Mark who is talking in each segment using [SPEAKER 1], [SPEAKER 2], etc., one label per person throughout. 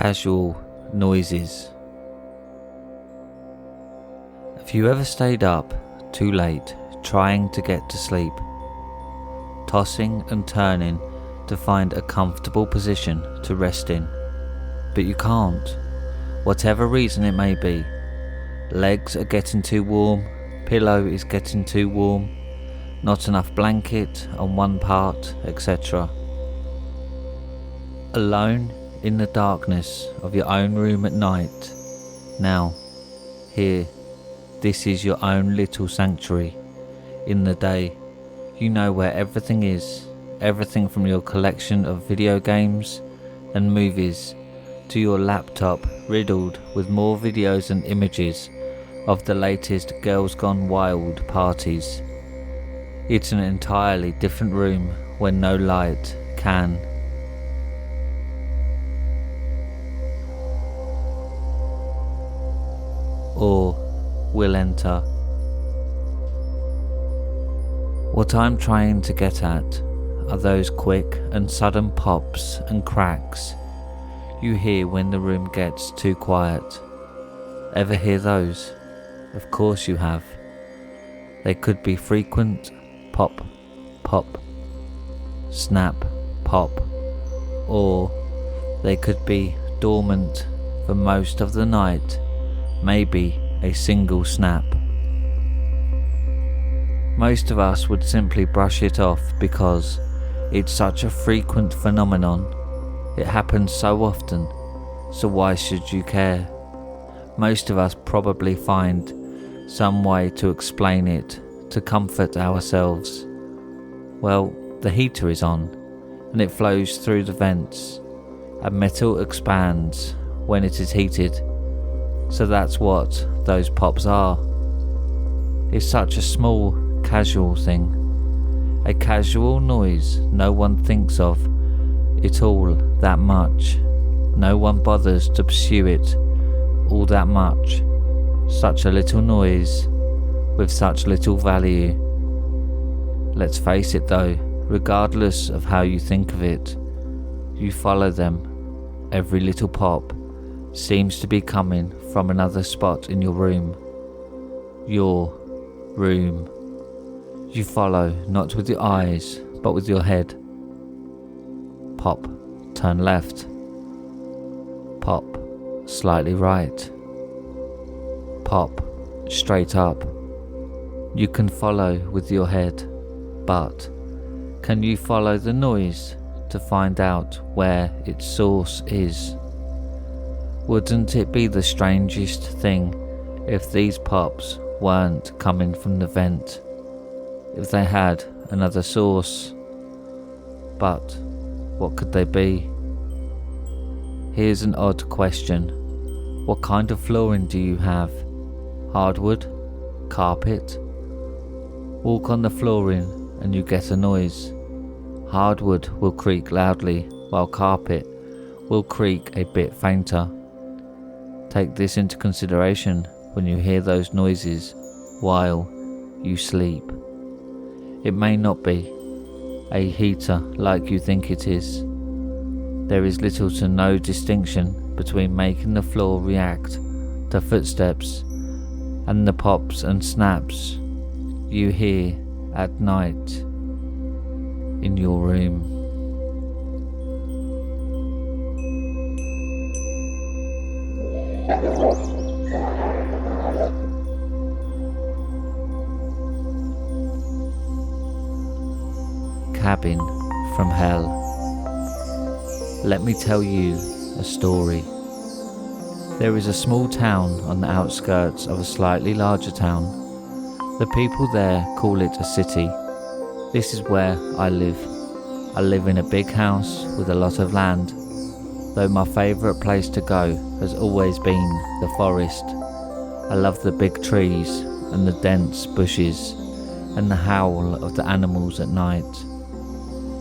[SPEAKER 1] Casual noises. Have you ever stayed up too late trying to get to sleep, tossing and turning to find a comfortable position to rest in, but you can't, whatever reason it may be? Legs are getting too warm, pillow is getting too warm, not enough blanket on one part, etc. Alone in the darkness of your own room at night. Now, here, this is your own little sanctuary. In the day, you know where everything is, everything from your collection of video games and movies to your laptop riddled with more videos and images of the latest Girls Gone Wild parties. It's an entirely different room when no light can or will enter. What I'm trying to get at are those quick and sudden pops and cracks you hear when the room gets too quiet. Ever hear those? Of course you have. They could be frequent pop, pop, snap, pop, or they could be dormant for most of the night, maybe a single snap. Most of us would simply brush it off because it's such a frequent phenomenon. It happens so often, so why should you care? Most of us probably find some way to explain it, to comfort ourselves. Well, the heater is on, and it flows through the vents, and metal expands when it is heated. So that's what those pops are. It's such a small, casual thing. A casual noise no one thinks of it all that much. No one bothers to pursue it all that much. Such a little noise with such little value. Let's face it though, regardless of how you think of it, you follow them. Every little pop seems to be coming from another spot in your room. Your room. You follow not with your eyes, but with your head. Pop, turn left. Pop, slightly right. Pop, straight up. You can follow with your head, but can you follow the noise to find out where its source is? Wouldn't it be the strangest thing if these pops weren't coming from the vent? If they had another source? But what could they be? Here's an odd question. What kind of flooring do you have? Hardwood? Carpet? Walk on the flooring and you get a noise. Hardwood will creak loudly, while carpet will creak a bit fainter. Take this into consideration when you hear those noises while you sleep. It may not be a heater like you think it is. There is little to no distinction between making the floor react to footsteps and the pops and snaps you hear at night in your room. Cabin from hell. Let me tell you a story. There is a small town on the outskirts of a slightly larger town. The people there call it a city. This is where I live. I live in a big house with a lot of land, though my favourite place to go has always been the forest. I love the big trees and the dense bushes and the howl of the animals at night.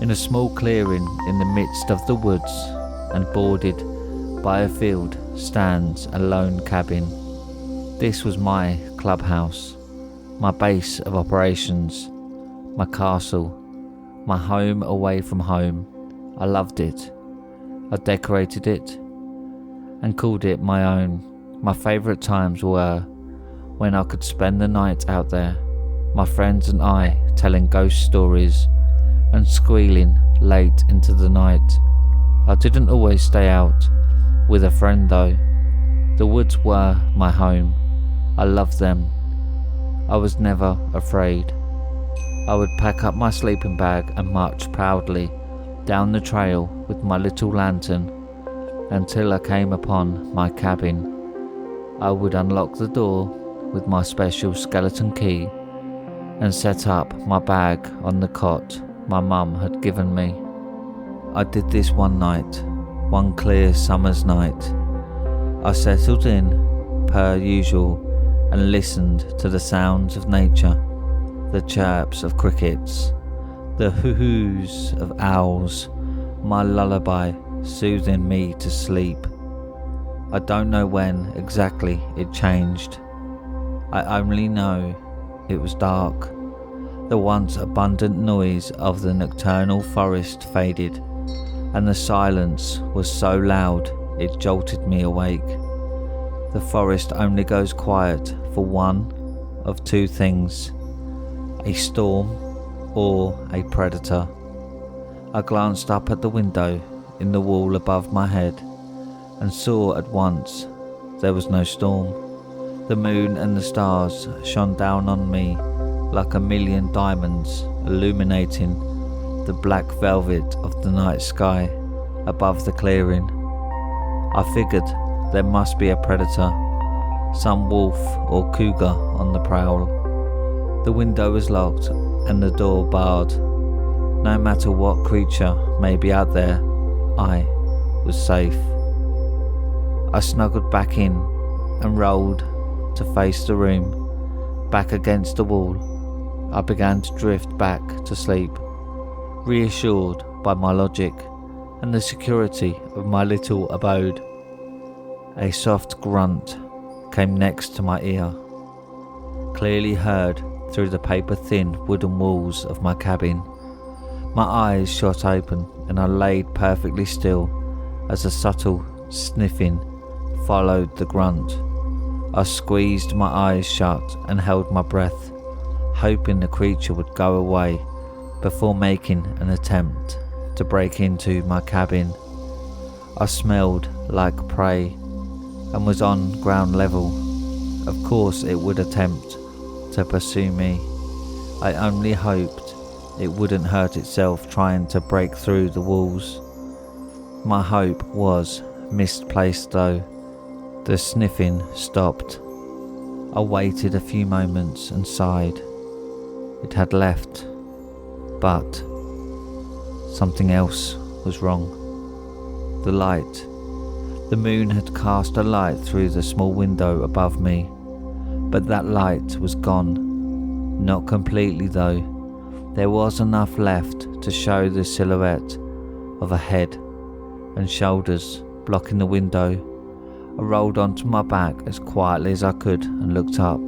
[SPEAKER 1] In a small clearing in the midst of the woods and bordered by a field stands a lone cabin. This was my clubhouse, my base of operations, my castle, my home away from home. I loved it. I decorated it. and called it my own. My favourite times were when I could spend the night out there, my friends and I telling ghost stories and squealing late into the night. I didn't always stay out with a friend though. The woods were my home. I loved them. I was never afraid. I would pack up my sleeping bag and march proudly down the trail with my little lantern until I came upon my cabin. I would unlock the door with my special skeleton key and set up my bag on the cot my mum had given me. I did this one night, one clear summer's night. I settled in, per usual, and listened to the sounds of nature, the chirps of crickets, the hoo-hoos of owls, my lullaby soothing me to sleep. I don't know when exactly it changed. I only know it was dark. The once abundant noise of the nocturnal forest faded, and the silence was so loud it jolted me awake. The forest only goes quiet for one of two things: a storm or a predator. I glanced up at the window in the wall above my head and saw at once there was no storm. The moon and the stars shone down on me like a million diamonds, illuminating the black velvet of the night sky above the clearing. I figured there must be a predator, some wolf or cougar on the prowl. The window was locked and the door barred. No matter what creature may be out there, I was safe. I snuggled back in and rolled to face the room. Back against the wall, I began to drift back to sleep, reassured by my logic and the security of my little abode. A soft grunt came next to my ear, clearly heard through the paper-thin wooden walls of my cabin. My eyes shot open and I laid perfectly still as a subtle sniffing followed the grunt. I squeezed my eyes shut and held my breath, hoping the creature would go away before making an attempt to break into my cabin. I smelled like prey and was on ground level. Of course it would attempt to pursue me. I only hoped it wouldn't hurt itself trying to break through the walls. My hope was misplaced though. The sniffing stopped. I waited a few moments and sighed. It had left, but something else was wrong. The light. The moon had cast a light through the small window above me, but that light was gone. Not completely though. There was enough left to show the silhouette of a head and shoulders blocking the window. I rolled onto my back as quietly as I could and looked up.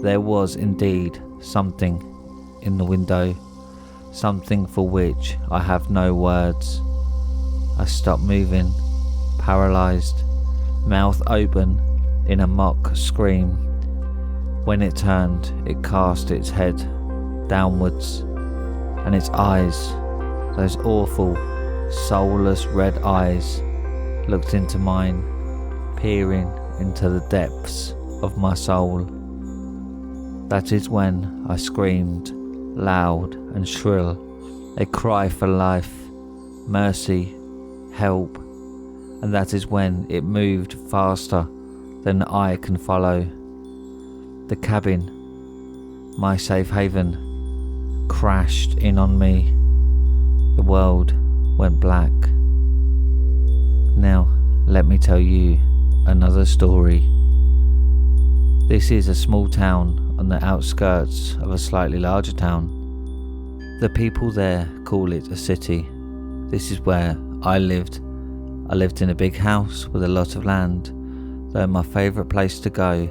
[SPEAKER 1] There was indeed something in the window, something for which I have no words. I stopped moving, paralysed, mouth open in a mock scream. When it turned, it cast its head downwards, and its eyes, those awful, soulless red eyes, looked into mine, peering into the depths of my soul. That is when I screamed, loud and shrill, a cry for life, mercy, help, and that is when it moved faster than I can follow. The cabin, my safe haven, crashed in on me. The world went black. Now, let me tell you another story. This is a small town on the outskirts of a slightly larger town. The people there call it a city. This is where I lived. I lived in a big house with a lot of land, though my favourite place to go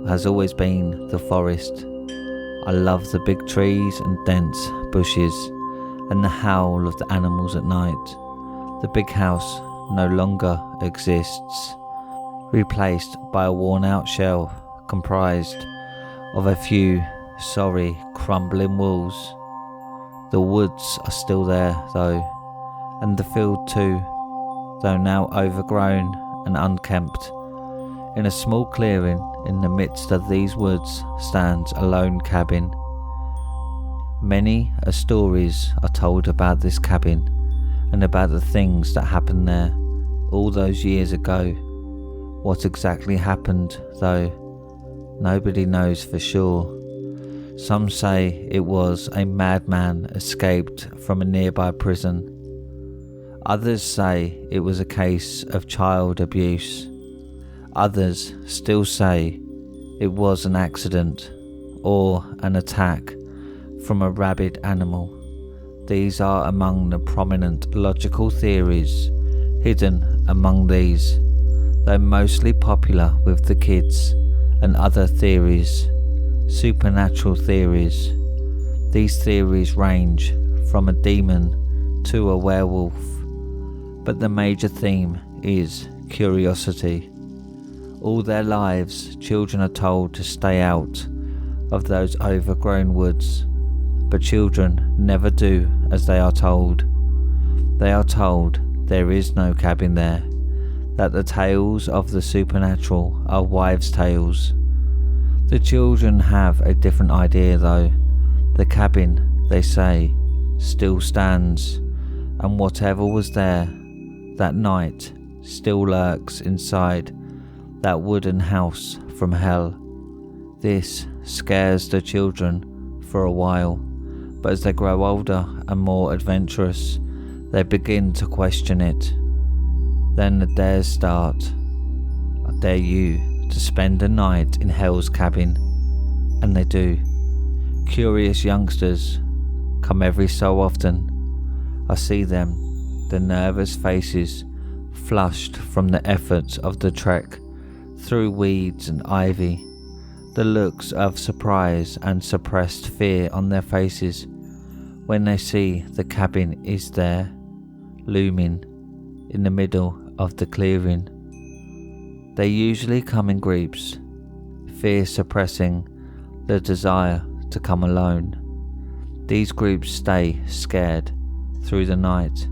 [SPEAKER 1] has always been the forest. I love the big trees and dense bushes and the howl of the animals at night. The big house no longer exists, replaced by a worn-out shell comprised of a few sorry, crumbling walls. The woods are still there though, and the field too, though now overgrown and unkempt. In a small clearing in the midst of these woods stands a lone cabin. Many stories are told about this cabin and about the things that happened there all those years ago. What exactly happened, though, nobody knows for sure. Some say it was a madman escaped from a nearby prison. Others say it was a case of child abuse. Others still say it was an accident or an attack from a rabid animal. These are among the prominent logical theories. Hidden among these, though mostly popular with the kids, and other theories, supernatural theories. These theories range from a demon to a werewolf, but the major theme is curiosity. All their lives, children are told to stay out of those overgrown woods, but children never do as they are told. They are told there is no cabin there, that the tales of the supernatural are wives' tales. The children have a different idea though. The cabin, they say, still stands, and whatever was there that night still lurks inside that wooden house from hell. This scares the children for a while, but as they grow older and more adventurous, they begin to question it. Then the dares start. I dare you to spend a night in hell's cabin, and they do. Curious youngsters come every so often. I see them, their nervous faces flushed from the efforts of the trek through weeds and ivy, the looks of surprise and suppressed fear on their faces when they see the cabin is there, looming in the middle of the clearing. They usually come in groups, fear suppressing the desire to come alone. These groups stay scared through the night,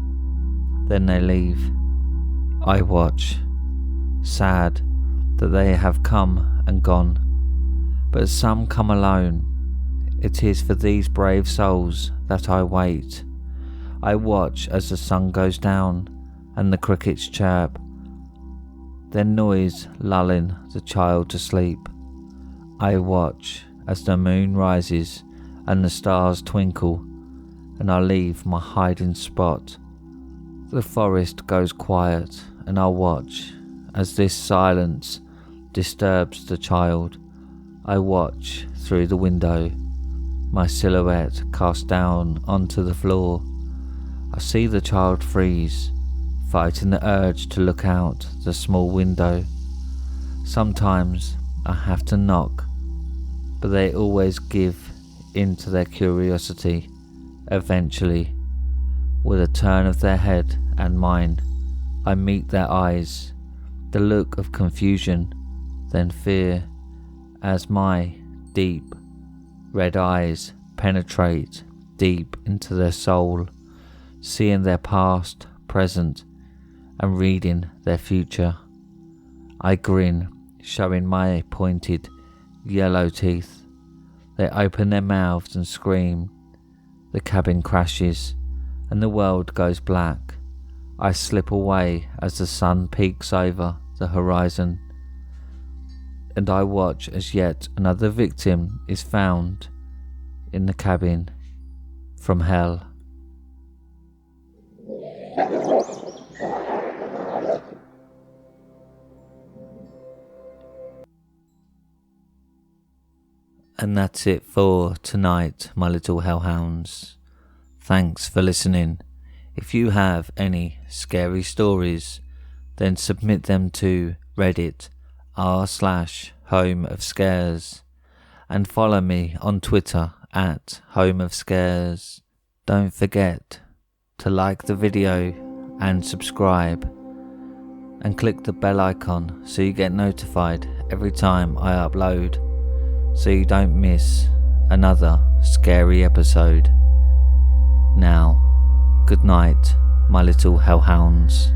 [SPEAKER 1] then they leave. I watch, sad that they have come and gone, but some come alone. It is for these brave souls that I wait. I watch as the sun goes down and the crickets chirp, their noise lulling the child to sleep. I watch as the moon rises and the stars twinkle, and I leave my hiding spot. The forest goes quiet, and I watch as this silence disturbs the child. I watch through the window, my silhouette cast down onto the floor. I see the child freeze, fighting the urge to look out the small window. Sometimes I have to knock, but they always give in to their curiosity. Eventually, with a turn of their head and mine, I meet their eyes, the look of confusion, then fear, as my deep red eyes penetrate deep into their soul, seeing their past, present, and reading their future. I grin, showing my pointed yellow teeth. They open their mouths and scream. The cabin crashes and the world goes black. I slip away as the sun peeks over the horizon, and I watch as yet another victim is found in the cabin from hell. And that's it for tonight, my little hellhounds. Thanks for listening. If you have any scary stories, then submit them to Reddit r/homeofscares, and follow me on Twitter at homeofscares. Don't forget to like the video and subscribe, and click the bell icon so you get notified every time I upload, so you don't miss another scary episode. Now, good night, my little hellhounds.